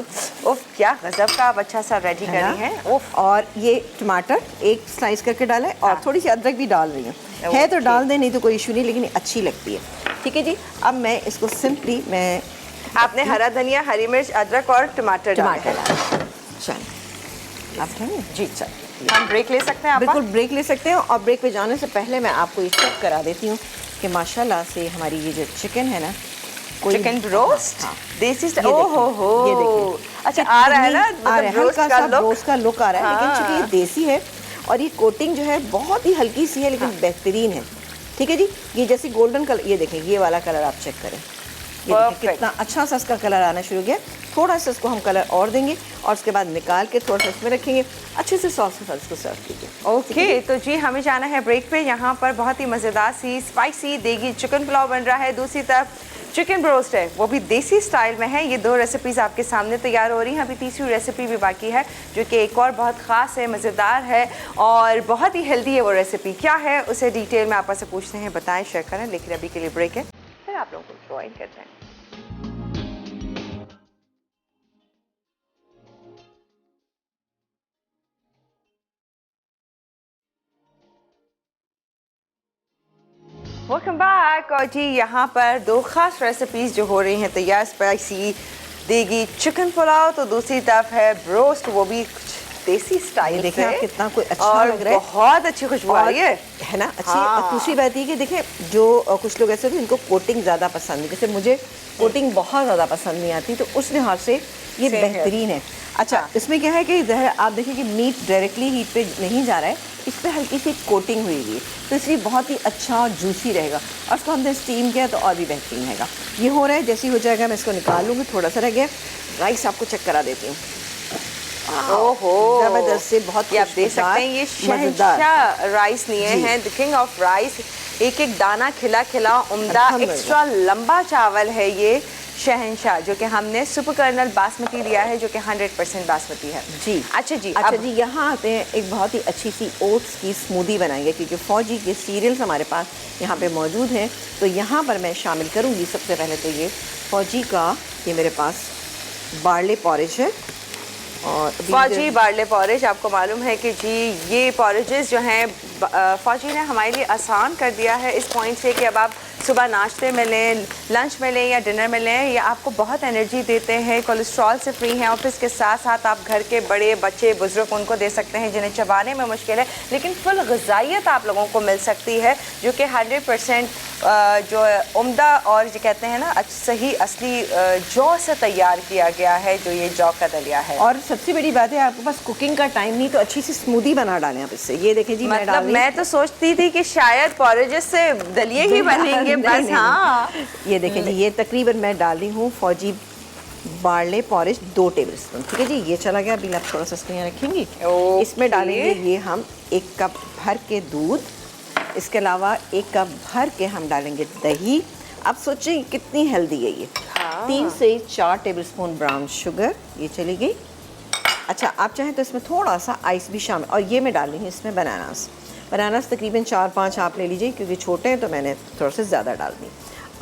उफ, क्या गजब का आप अच्छा सा रेडी कर रही हैं। उफ, और ये टमाटर एक स्लाइस करके डालें, और हाँ। थोड़ी सी अदरक भी डाल रही हूँ, है तो डाल दें, नहीं तो कोई इशू नहीं, लेकिन अच्छी लगती है। ठीक है जी, अब मैं इसको सिंपली मैं आपने हरा धनिया, हरी मिर्च, अदरक और टमाटर डाले हैं। डाला। चलिए, आप कहेंगे जी, चल हम ब्रेक ले सकते हैं? आप बिल्कुल ब्रेक ले सकते हैं। और ब्रेक पे जाने से पहले मैं आपको ये चेक करा देती हूँ कि माशाल्लाह से हमारी ये जो चिकन है ना, चिकन ब्रोस्ट देसी ये स्टाइल। ओहो हो, ये देखिए, अच्छा आ रहा है ना, आ रहा है, हल्का सा ब्रोस्ट का लुक आ रहा है, लेकिन हाँ। चूंकि ये देसी है और ये कोटिंग जो है बहुत ही हल्की सी है, लेकिन बेहतरीन है। ठीक है जी, ये जैसे गोल्डन कलर, ये देखें, ये वाला कलर आप चेक करें, ये देखें कितना अच्छा सा इसका कलर आना शुरू हो गया। थोड़ा सा इसको हम कलर और देंगे और उसके बाद निकाल के थोड़ा सा इसमें रखेंगे, अच्छे से सॉस के साथ इसको सर्व कीजिए। ओके, तो जी हमें जाना है ब्रेक पे। यहाँ पर बहुत ही मज़ेदार सी स्पाइसी देगी चिकन पुलाव बन रहा है, दूसरी तरफ चिकन ब्रोस्ट है, वो भी देसी स्टाइल में है। ये दो रेसिपीज़ आपके सामने तैयार हो रही हैं। अभी तीसरी रेसिपी भी बाकी है, जो कि एक और बहुत ख़ास है, मज़ेदार है और बहुत ही हेल्दी है। वो रेसिपी क्या है उसे डिटेल में आपसे पूछते हैं, बताएं, शेयर करें। लेकिन अभी के लिए ब्रेक है, फिर आप लोगों को ज्वाइन करते हैं। Welcome back. और जी यहाँ पर दो खास रेसिपीज जो हो रही हैं तैयार, स्पाइसी देगी चिकन पुलाव, तो दूसरी तरफ है ब्रोस्ट, वो भी देसी स्टाइल देखें आप कितना कोई अच्छा और लग रहा है, बहुत अच्छी खुशबू आ रही है ना अच्छी। हाँ। और दूसरी बात ये कि देखें जो कुछ लोग ऐसे होते हैं इनको कोटिंग ज़्यादा पसंद है, जैसे मुझे कोटिंग बहुत ज़्यादा पसंद नहीं आती, तो उस लिहाज से ये Same बेहतरीन है। अच्छा हाँ। इसमें क्या है कि आप देखिए कि मीट डायरेक्टली हीट पे नहीं जा रहा है, इस पर हल्की सी कोटिंग हुई हुई है, तो इसलिए बहुत ही अच्छा और जूसी रहेगा। और उसको हमने स्टीम किया तो और भी बेहतरीन रहेगा। ये हो रहा है, जैसे ही हो जाएगा मैं इसको निकाल लूँगी। थोड़ा सा रह गया, राइस आपको चेक करा देती हूँ। ओहो जबरदस्त से बहुत ये आप देख सकते हैं, ये शहंशाह राइस लिए हैं, द किंग ऑफ राइस। एक एक दाना खिला खिला उम्दा एक्स्ट्रा लंबा चावल है ये शहंशाह, जो कि हमने सुपर कर्नल बासमती लिया है, जो कि 100% बासमती है जी। अच्छा जी, अच्छा जी, यहाँ आते हैं, एक बहुत ही अच्छी सी ओट्स की स्मूदी बनाएंगे, क्योंकि फौजी के सीरियल्स हमारे पास यहाँ पे मौजूद हैं, तो यहाँ पर मैं शामिल करूँगी। सबसे पहले तो ये फौजी का, ये मेरे पास बार्ले पॉरेज है, और फौजी बार्ले पॉरेज। आपको मालूम है कि जी ये पॉरेजेस जो हैं फौजी ने हमारे लिए आसान कर दिया है इस पॉइंट से कि अब आप सुबह नाश्ते में लें, लंच में लें या डिनर में लें, ये आपको बहुत एनर्जी देते हैं, कोलेस्ट्रॉल से फ्री हैं, और इसके साथ साथ आप घर के बड़े बच्चे बुजुर्ग उनको दे सकते हैं जिन्हें चबाने में मुश्किल है, लेकिन फुल ग़िज़ाइयत आप लोगों को मिल सकती है, जो कि 100% जो उम्दा और जो कहते हैं ना सही असली जौ से तैयार किया गया है, जो ये जौ का दलिया है। और सबसे बड़ी बात है, आपके पास कुकिंग का टाइम नहीं, तो अच्छी सी स्मूदी बना डालें आप इससे। ये देखें जी, मतलब मैं तो सोचती थी कि शायद पॉरेजेस से दलिए ही बनेंगे बस। हाँ ये देखें जी, ये तकरीबन मैं डाल रही हूँ फौजी बार्ले पॉरेज 2 टेबलस्पून। ठीक है जी, ये चला गया। अभी आप थोड़ा सा इसको यहाँ रखेंगी, इसमें डालेंगे ये हम 1 कप भर के दूध, इसके अलावा 1 कप भर के हम डालेंगे दही। आप सोचें कितनी हेल्दी है ये। 3 से 4 टेबलस्पून ब्राउन शुगर, ये चली गई। अच्छा आप चाहें तो इसमें थोड़ा सा आइस भी शामिल, और ये मैं डाल रही हूँ इसमें बनानास तकरीबन 4-5 आप ले लीजिए, क्योंकि छोटे हैं तो मैंने थोड़ा सा ज़्यादा डाल दी।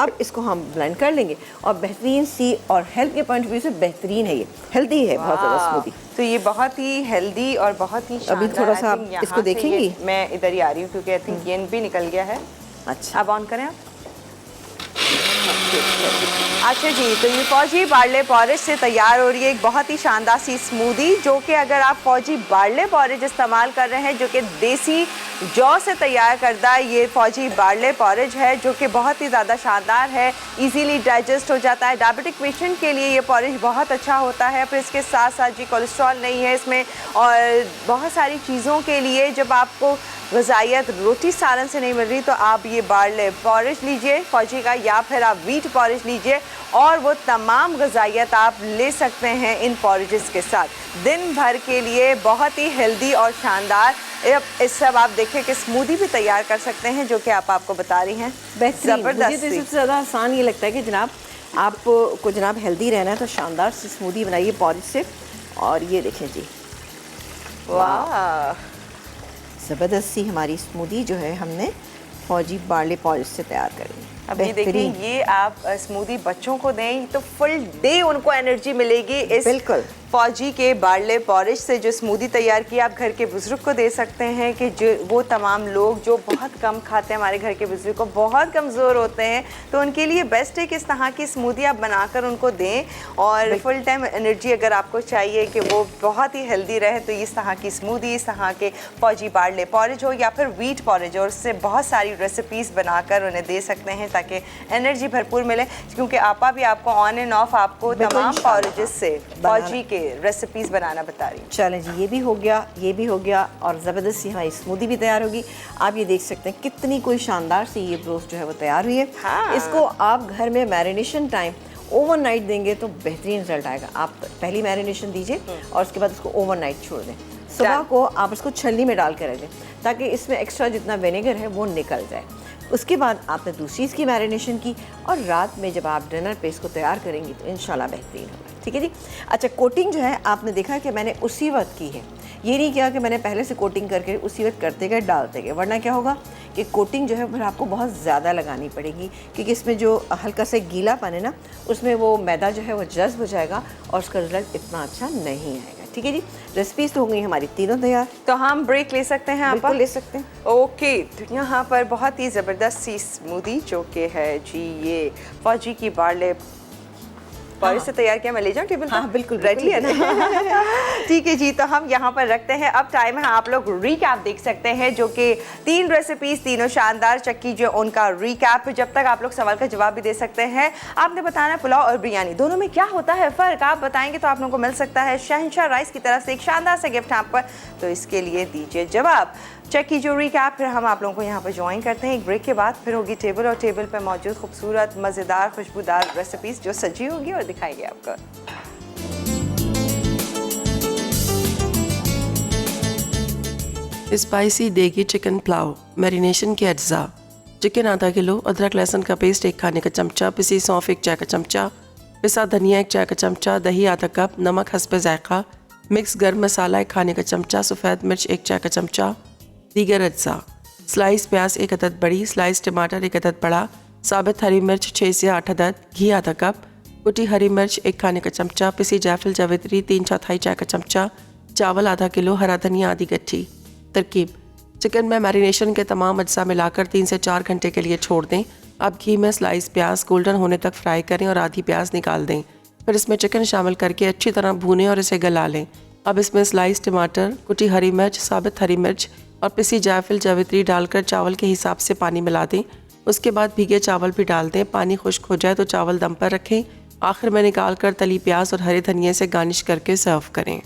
अब इसको हम ब्लेंड कर लेंगे, और बेहतरीन सी, और हेल्थ के पॉइंट ऑफ व्यू से बेहतरीन है, ये हेल्दी है बहुत ज़्यादा स्मूदी। तो ये बहुत ही हेल्दी और बहुत ही अभी थोड़ा सा आप इसको देखेंगी, मैं इधर ही आ रही हूँ क्योंकि आई थिंक ये भी निकल गया है। अच्छा अब ऑन करें आप। अच्छा जी, तो ये फौजी बार्ले पॉरेज से तैयार हो रही है एक बहुत ही शानदार सी स्मूदी, जो कि अगर आप फौजी बार्ले पॉरेज इस्तेमाल कर रहे हैं, जो कि देसी जौ से तैयार करदा ये फौजी बार्ले पॉरेज है, जो कि बहुत ही ज़्यादा शानदार है, इजीली डाइजेस्ट हो जाता है। डायबिटिक पेशेंट के लिए ये पॉरेज बहुत अच्छा होता है। फिर इसके साथ साथ जी कोलेस्ट्रॉल नहीं है इसमें, और बहुत सारी चीज़ों के लिए जब आपको ग़िज़ाइयत रोटी सालन से नहीं मिल रही, तो आप ये बार्ले पॉरेज लीजिए फौजी का, या फिर आप वीट पॉरेज लीजिए, और वो तमाम ग़िज़ाइयत आप ले सकते हैं इन पॉरेजेस के साथ। दिन भर के लिए बहुत ही हेल्दी और शानदार इस सब आप देखें कि स्मूदी भी तैयार कर सकते हैं, जो कि आपको बता रही हैं। बेहतरीन। मुझे तो सबसे ज़्यादा आसान ये लगता है कि जनाब आपको जनाब हेल्दी रहना है, तो शानदार सी स्मूदी बनाइए पॉरेज से। और ये देखें जी, वाह, ज़बरदस्त सी हमारी स्मूदी जो है हमने फौजी बार्ले पॉरेज से तैयार करेंगे। अब ये देखिए, ये आप स्मूदी बच्चों को दें तो फुल डे उनको एनर्जी मिलेगी इस बिल्कुल फौजी के बार्ले पॉरेज से। जो स्मूदी तैयार की आप घर के बुजुर्ग को दे सकते हैं, कि जो वो तमाम लोग जो बहुत कम खाते हैं, हमारे घर के बुजुर्ग को बहुत कमज़ोर होते हैं, तो उनके लिए बेस्ट है कि इस तरह की स्मूदी आप बनाकर उनको दें, और फुल टाइम एनर्जी अगर आपको चाहिए कि वो बहुत ही हेल्दी रहे, तो इस तरह की स्मूदी, इस तरह के फौजी बार्ले पॉरेज हो या फिर वीट पॉरेज हो, उससे बहुत सारी रेसिपीज़ बनाकर उन्हें दे सकते हैं ताकि एनर्जी भरपूर मिले। क्योंकि आपा भी आपको ऑन एंड ऑफ आपको तमाम पॉरेजेस से फौजी के रेसिपीज़ बनाना बता रही। चलें जी, ये भी हो गया, ये भी हो गया, और ज़बरदस्त सी हमारी स्मूदी भी तैयार होगी। आप ये देख सकते हैं कितनी कोई शानदार सी ये ब्रोस्ट जो है वो तैयार हुई है। हाँ। इसको आप घर में मैरिनेशन टाइम ओवरनाइट देंगे तो बेहतरीन रिजल्ट आएगा। आप पहली मैरिनेशन दीजिए और उसके बाद उसको ओवरनाइट छोड़ दें। सुबह को आप इसको छलनी में डाल कर रख दें, ताकि इसमें एक्स्ट्रा जितना विनेगर है वो निकल जाए। उसके बाद आपने दूसरी इसकी मैरिनेशन की, और रात में जब आप डिनर पे इसको तैयार करेंगी तो इंशाल्लाह बेहतरीन होगा। ठीक है जी। अच्छा, कोटिंग जो है आपने देखा कि मैंने उसी वक्त की है, ये नहीं किया कि मैंने पहले से कोटिंग करके उसी वक्त करते गए डालते गए, वरना क्या होगा कि कोटिंग जो है फिर आपको बहुत ज़्यादा लगानी पड़ेगी, क्योंकि इसमें जो हल्का सा गीलापन है ना, उसमें वो मैदा जो है वो जज्ब हो जाएगा और उसका रिजल्ट इतना अच्छा नहीं आएगा। ठीक है जी, रेसिपीज़ तो हो गई हमारी तीनों तैयार। तो हम ब्रेक ले सकते हैं बिल्कुल आपा? ले सकते हैं। ओके, तो यहाँ पर बहुत ही ज़बरदस्त सी स्मूदी जो कि है जी ये फौजी की बार्ले बारिश से तैयार किया। मैं ले जाऊँ टेबल पर? हाँ, बिल्कुल, रेडी है बिल्कुल। ना? ठीक है जी, तो हम यहाँ पर रखते हैं। अब टाइम है, आप लोग रिकैप देख सकते हैं जो कि 3 रेसिपीज, तीनों शानदार। चक्की जो उनका रिकैप, जब तक आप लोग सवाल का जवाब भी दे सकते हैं। आपने बताना है पुलाव और बिरयानी दोनों में क्या होता है फ़र्क, आप बताएंगे तो आप लोगों को मिल सकता है शहंशाह राइस की तरफ से एक शानदार सा गिफ्ट यहाँ पर। तो इसके लिए दीजिए जवाब। चेक की जो रिकैप, फिर हम आप लोगों को यहाँ पर ज्वाइन करते हैं एक ब्रेक के बाद। फिर होगी टेबल और टेबल पर मौजूद खूबसूरत मज़ेदार खुशबूदार रेसिपीज़ जो सजी होगी और दिखाएंगे आपको। स्पाइसी देगी चिकन पुलाव। मैरिनेशन के अज्जा: चिकन आधा किलो, अदरक लहसुन का पेस्ट 1 खाने का चमचा, पिसी सौंफ 1 चाय का चमचा, पिसा धनिया 1 चाय का चमचा, दही आधा कप, नमक हस्बे जायका, मिक्स गर्म मसाला 1 खाने का चमचा, सफ़ेद मिर्च 1 चाय का चमचा। दीगर अज्जा: स्लाइस प्याज 1 अदद बड़ी, स्लाइस टमाटर 1 अदद बड़ा, साबित हरी मिर्च 6 से 8 अदद, घी आधा कप, कुटी हरी मिर्च 1 खाने का चमचा, पिसी जायफल जावित्री 3/4 चाय का चमचा, चावल आधा किलो, हरा धनिया आधी गट्ठी। तरकीब: चिकन में मैरिनेशन के तमाम अज्जा मिलाकर 3 से 4 घंटे के लिए छोड़ दें। अब घी में स्लाइस प्याज गोल्डन होने तक फ्राई करें और आधी प्याज निकाल दें। फिर इसमें चिकन शामिल करके अच्छी तरह भूनें और इसे गला लें। अब इसमें स्लाइस टमाटर, कुटी हरी मिर्च, साबित हरी मिर्च और पिसी जायफल जावित्री डालकर चावल के हिसाब से पानी मिला दें। उसके बाद भीगे चावल भी डाल दें। पानी खुश्क हो जाए तो चावल दम पर रखें। आखिर में निकाल कर तली प्याज और हरे धनिया से गार्निश करके सर्व करें।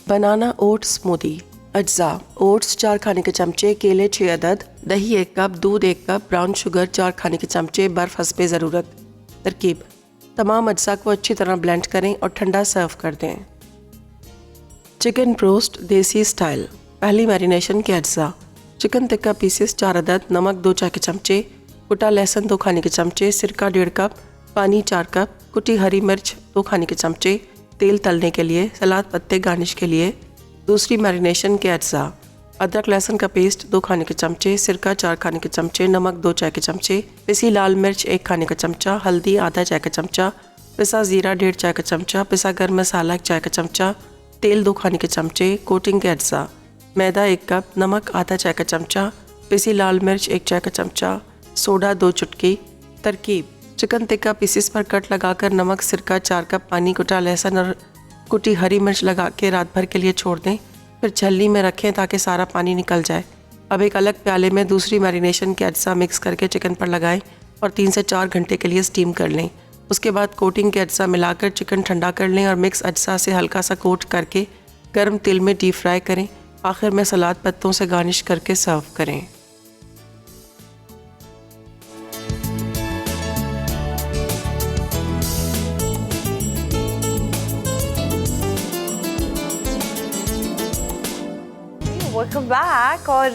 बनाना ओट स्मूदी। अज्जा: ओट्स 4 खाने के चमचे, केले 6 अदद, दही 1 कप, दूध 1 कप, ब्राउन शुगर 4 खाने के चमचे, बर्फ़ हस्बे ज़रूरत। तरकीब: तमाम अज्जा को अच्छी तरह ब्लेंड करें और ठंडा सर्व कर दें। चिकन ब्रोस्ट देसी स्टाइल। पहली मैरिनेशन के अज्जा: चिकन टिक्का पीसेस 4 अदद, नमक 2 चाय के चमचे, कुटा लहसुन 2 खाने के चमचे, सिरका 1.5 कप, पानी 4 कप, कुटी हरी मिर्च 2 खाने के चमचे, तेल तलने के लिए, सलाद पत्ते गार्निश के लिए। दूसरी मैरिनेशन के अज्जा: अदरक लहसुन का पेस्ट 2 खाने के चमचे, सिरका 4 खाने के चमचे, नमक 2 चाय के चमचे, पिसी लाल मिर्च 1 खाने का चमचा, हल्दी आधा चाय का चमचा, पिसा ज़ीरा 1.5 चाय का चमचा, पिसा गर्म मसाला 1 चाय का चमचा, तेल 2 खाने के चमचे। कोटिंग के अज्जा: मैदा 1 कप, नमक आधा चाय का चमचा, पिसी लाल मिर्च 1 चाय का चमचा, सोडा 2 चुटकी। तरकीब: चिकन टिक्का पीसेस पर कट लगाकर नमक, सिरका 4 कप, पानी, कुटा लहसुन और कुटी हरी मिर्च लगा के रात भर के लिए छोड़ दें। फिर छलनी में रखें ताकि सारा पानी निकल जाए। अब एक अलग प्याले में दूसरी मैरिनेशन के अज्जा मिक्स करके चिकन पर लगाएं और 3 से 4 घंटे के लिए स्टीम कर लें। उसके बाद कोटिंग के अज्जा मिलाकर चिकन ठंडा कर लें और मिक्स अज्जा से हल्का सा कोट करके गर्म तेल में डीप फ्राई करें। आखिर में सलाद पत्तों से गार्निश करके सर्व करें। Welcome back. और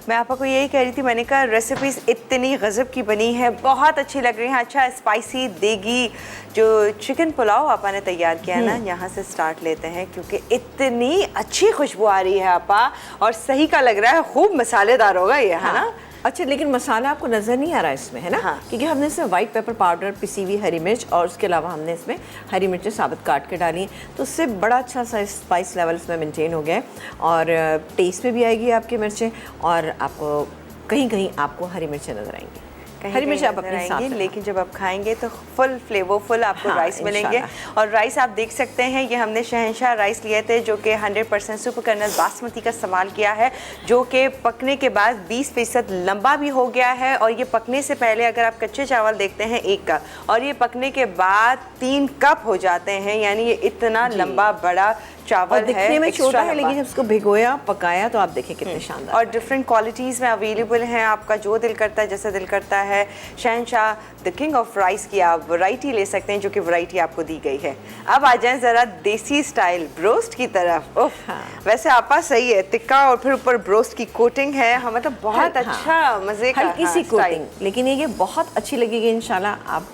मैं आपको यही कह रही थी, मैंने कहा रेसिपीज़ इतनी गज़ब की बनी है, बहुत अच्छी लग रही हैं। अच्छा स्पाइसी देगी जो चिकन पुलाव आपा ने तैयार किया है ना, यहाँ से स्टार्ट लेते हैं क्योंकि इतनी अच्छी खुशबू आ रही है आपा और सही का लग रहा है, खूब मसालेदार होगा ये, है ना? अच्छा, लेकिन मसाला आपको नज़र नहीं आ रहा है इसमें, है ना? हाँ। क्योंकि हमने इसमें वाइट पेपर पाउडर, पिसी हुई हरी मिर्च और उसके अलावा हमने इसमें हरी मिर्चें साबित काट के डाली, तो उससे बड़ा अच्छा सा स्पाइस लेवल इसमें मेंटेन हो गया है और टेस्ट में भी आएगी आपकी मिर्चें और आपको कहीं कहीं आपको हरी मिर्चें नज़र आएंगी। हरी मिर्च आप अपने साथ आएंगी, लेकिन जब आप खाएंगे तो फुल फ्लेवरफुल आपको हाँ, राइस मिलेंगे। और राइस आप देख सकते हैं, ये हमने शहंशाह राइस लिए थे जो कि 100% सुपर कर्नल बासमती का इस्तेमाल किया है, जो कि पकने के बाद 20% लंबा भी हो गया है। और ये पकने से पहले अगर आप कच्चे चावल देखते हैं 1 कप और ये पकने के बाद 3 कप हो जाते हैं, यानी ये इतना लंबा बड़ा चावल है। दिखने में छोटा है लेकिन जब उसको भिगोया पकाया तो आप देखें कितने शानदार। और डिफरेंट क्वालिटीज़ में अवेलेबल हैं, आपका जो दिल करता है, जैसा दिल करता है। शहंशाह द किंग ऑफ राइस की आप वैरायटी ले सकते हैं, जो कि वैरायटी आपको दी गई है। अब आ जाएं ज़रा देसी स्टाइल ब्रोस्ट की तरफ। ओह वैसे आपा सही है, टिक्का और फिर ऊपर ब्रोस्ट की कोटिंग है, हाँ मतलब बहुत अच्छा मज़े का हल्की सी कोटिंग, लेकिन ये बहुत अच्छी लगेगी इंशाल्लाह। आप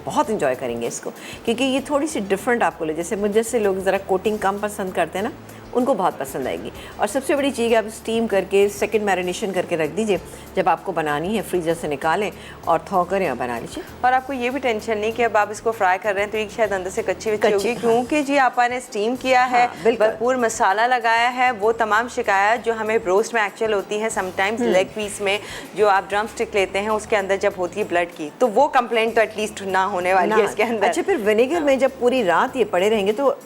बहुत इंजॉय करेंगे इसको क्योंकि ये थोड़ी सी डिफरेंट आपको ले, जैसे मुझे से लोग ज़रा कोटिंग कम पसंद करते हैं ना, उनको बहुत पसंद आएगी। और सबसे बड़ी चीज़ आप स्टीम करके सेकंड मैरिनेशन करके रख दीजिए, जब आपको बनानी है फ्रीजर से निकालें और थौ करें और बना लीजिए। और आपको ये भी टेंशन नहीं कि अब आप इसको फ्राई कर रहे हैं तो ये शायद अंदर से कच्ची कच्ची, होगी, हाँ। क्योंकि जी आपा ने स्टीम किया है, बिल्कुल। भरपूर मसाला लगाया है। वो तमाम शिकायत जो हमें ब्रोस्ट में एक्चुअल होती है समटाइम्स लेग पीस में जो आप ड्रम स्टिक लेते हैं उसके अंदर जब होती है ब्लड की, तो वो कंप्लेंट तो एटलीस्ट ना होने वाली है इसके अंदर। अच्छा, फिर विनेगर में जब पूरी रात ये पड़े रहेंगे तो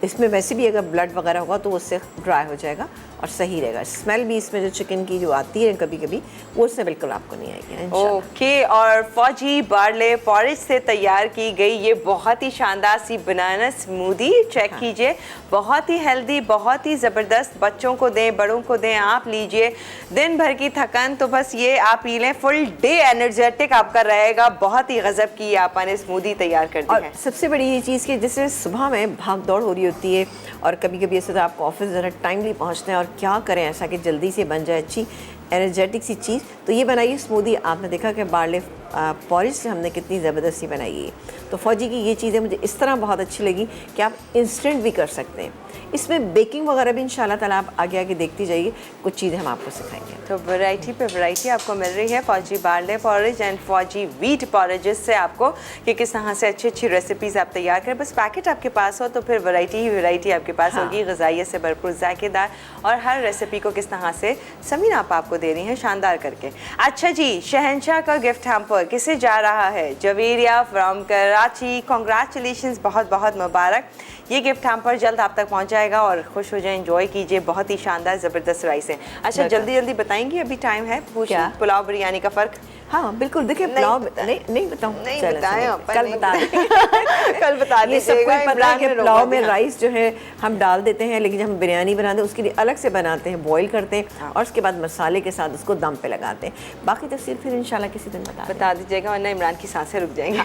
इसमें वैसे भी अगर ब्लड वगैरह होगा तो उससे ड्राई हो जाएगा और सही रहेगा। स्मेल भी इसमें जो चिकन की जो आती है कभी कभी वो उससे बिल्कुल आपको नहीं आएगी इंशाल्लाह। ओके, और फौजी बार्ले पॉरेज से तैयार की गई ये बहुत ही शानदार सी बनाना स्मूदी चेक कीजिए, बहुत ही हेल्दी, बहुत ही ज़बरदस्त। बच्चों को दें, बड़ों को दें, आप लीजिए। दिन भर की थकान तो बस ये आप पी लें, फुल डे एनर्जेटिक आपका रहेगा। बहुत ही गजब की आपने स्मूदी तैयार कर दी है। सबसे बड़ी ये चीज़ कि जैसे सुबह में भाग दौड़ हो रही होती है और कभी कभी ऐसे तो आपको ऑफिस ज़रा टाइमली पहुँचना है और क्या करें ऐसा कि जल्दी से बन जाए अच्छी एनर्जेटिक सी चीज़, तो ये बनाइए स्मूदी। आपने देखा कि बार्ले पॉरेज से हमने कितनी ज़बरदस्ती बनाई है। तो फौजी की ये चीज़ें मुझे इस तरह बहुत अच्छी लगी कि आप इंस्टेंट भी कर सकते हैं। इसमें बेकिंग वगैरह भी इंशाल्लाह ताला आप आगे आगे देखती जाइए, कुछ चीज़ें हम आपको सिखाएंगे। तो वैरायटी पे वैरायटी आपको मिल रही है फौजी बार्ले पॉरेज एंड फौजी व्हीट पॉरेजेस से आपको कि किस तरह से अच्छी अच्छी रेसिपीज़ आप तैयार करें। बस पैकेट आपके पास हो तो फिर वैरायटी ही वैरायटी आपके पास होगी, ग़िज़ाइयत से भरपूर, जायकेदार, और हर रेसिपी को किस तरह से समीन आप आपको दे रही हैं शानदार करके। अच्छा जी, शहंशाह का गिफ्ट हैम्पर किसे जा रहा है? जवेरिया फ्रॉम कराची, कॉन्ग्रेचुलेशंस, बहुत बहुत मुबारक। ये गिफ्ट हैम्पर जल्द आप तक पहुंच जाएगा और खुश हो जाए, एंजॉय कीजिए। बहुत ही शानदार ज़बरदस्त राइस है। अच्छा, जल्दी जल्दी बताएंगे, अभी टाइम है, पूछिए पुलाव बिरयानी का फ़र्क। हाँ बिल्कुल, देखिए पुलाव नहीं बताऊँ, नहीं चलो, बताएं चलो, आप, कल नहीं बता दें। कल बता ये सबको दीजिएगा, पता है कि इमरान ने पुलाव रोका में दिया। राइस जो है हम डाल देते हैं, लेकिन जब हम बिरयानी बनाते हैं उसके लिए अलग से बनाते हैं, बॉईल करते हैं और उसके बाद मसाले के साथ उसको दम पे लगाते हैं। बाकी तफसील फिर इंशाल्लाह किसी दिन बता दीजिएगा, वरना इमरान की सांसें रुक जाएंगी।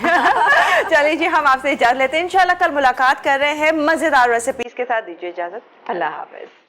चलिए जी, हम आपसे इजाज़त लेते हैं। इंशाल्लाह कल मुलाकात कर रहे हैं मज़ेदार रेसिपीज़ के साथ। दीजिए इजाज़त, अल्लाह हाफ़िज़।